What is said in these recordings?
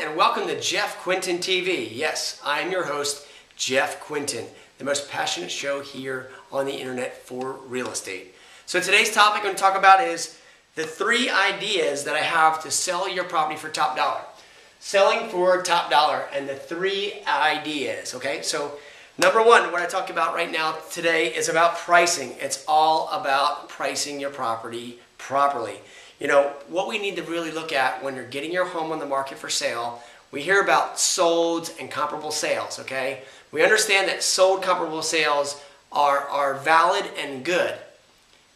and welcome to Jeff Quintin TV. Yes, I am your host, Jeff Quintin, the most passionate show here on the internet for real estate. So today's topic I'm going to talk about is the 3 ideas that I have to sell your property for top dollar. Selling for top dollar and the 3 ideas, okay? So number 1, what I talk about right now today is about pricing. It's all about pricing your property properly. You know, what we need to really look at when you're getting your home on the market for sale, we hear about solds and comparable sales, okay? We understand that sold comparable sales are valid and good.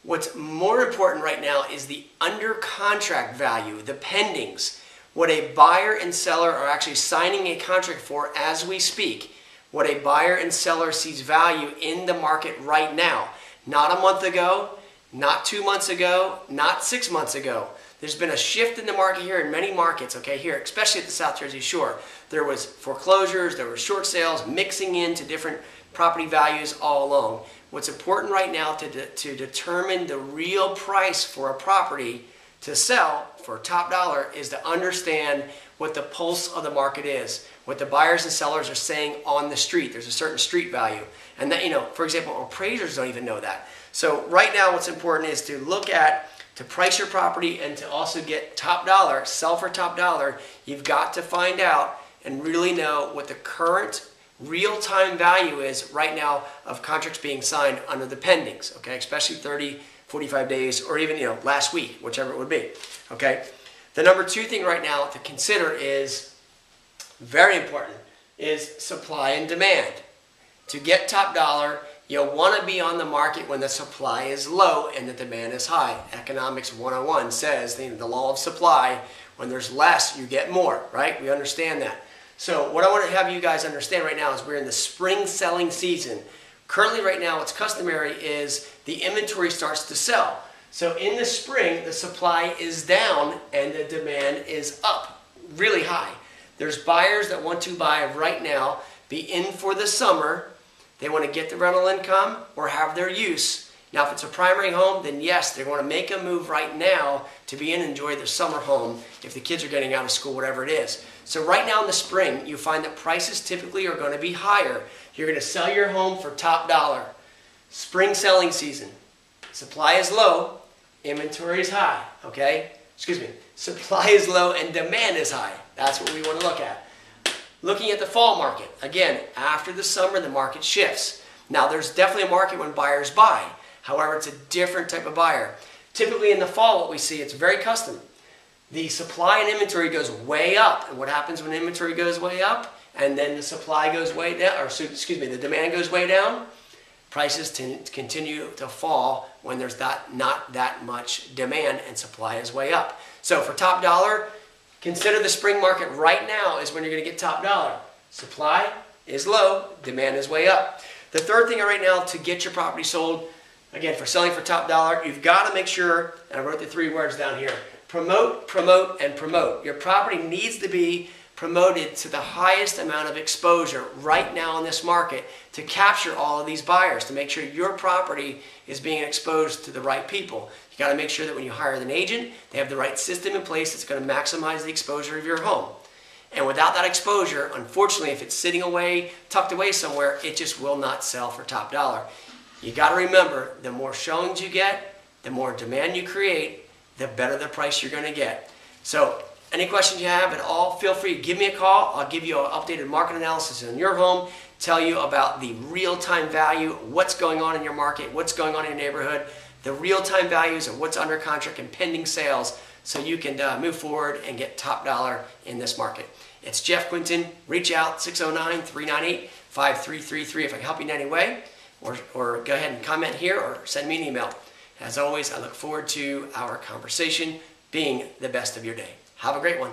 What's more important right now is the under contract value, the pendings, what a buyer and seller are actually signing a contract for as we speak, what a buyer and seller sees value in the market right now, not a month ago, not 2 months ago, not 6 months ago. There's been a shift in the market here in many markets, okay, here, especially at the South Jersey Shore. There was foreclosures, there were short sales, mixing into different property values all along. What's important right now to determine the real price for a property to sell for top dollar is to understand what the pulse of the market is, what the buyers and sellers are saying on the street. There's a certain street value. And that, you know, for example, appraisers don't even know that. So right now what's important is to look at, to price your property and to also get top dollar, sell for top dollar. You've got to find out and really know what the current real-time value is right now of contracts being signed under the pendings, okay? Especially 30, 45 days, or even, you know, last week, whichever it would be, okay? The number 2 thing right now to consider is, very important, is supply and demand. To get top dollar, you'll want to be on the market when the supply is low and the demand is high. Economics 101 says the law of supply, when there's less, you get more, right? We understand that. So what I want to have you guys understand right now is we're in the spring selling season. Currently right now what's customary is the inventory starts to sell. So in the spring the supply is down and the demand is up, really high. There's buyers that want to buy right now, be in for the summer. They want to get the rental income or have their use. Now if it's a primary home, then yes, they're going to make a move right now to be in and enjoy their summer home if the kids are getting out of school, whatever it is. So right now in the spring, you find that prices typically are going to be higher. You're going to sell your home for top dollar. Spring selling season. Supply is low, inventory is high, okay? Excuse me. Supply is low and demand is high. That's what we want to look at. Looking at the fall market, again, after the summer, the market shifts. Now, there's definitely a market when buyers buy. However, it's a different type of buyer. Typically in the fall, what we see, it's very custom. The supply and inventory goes way up. And what happens when inventory goes way up and then the supply goes way down, or excuse me, the demand goes way down? Prices continue to fall when there's not that much demand and supply is way up. So for top dollar, consider the spring market right now is when you're going to get top dollar. Supply is low, demand is way up. The third thing right now to get your property sold, again, for selling for top dollar, you've got to make sure, and I wrote the 3 words down here, promote, promote, and promote. Your property needs to be promoted to the highest amount of exposure right now in this market to capture all of these buyers, to make sure your property is being exposed to the right people. You got to make sure that when you hire an agent, they have the right system in place that's going to maximize the exposure of your home. And without that exposure, unfortunately, if it's sitting away, tucked away somewhere, it just will not sell for top dollar. You got to remember, the more showings you get, the more demand you create, the better the price you're going to get. So any questions you have at all, feel free to give me a call. I'll give you an updated market analysis on your home, tell you about the real-time value, what's going on in your market, what's going on in your neighborhood, the real-time values of what's under contract and pending sales so you can move forward and get top dollar in this market. It's Jeff Quintin. Reach out, 609-398-5333 if I can help you in any way, or go ahead and comment here or send me an email. As always, I look forward to our conversation being the best of your day. Have a great one.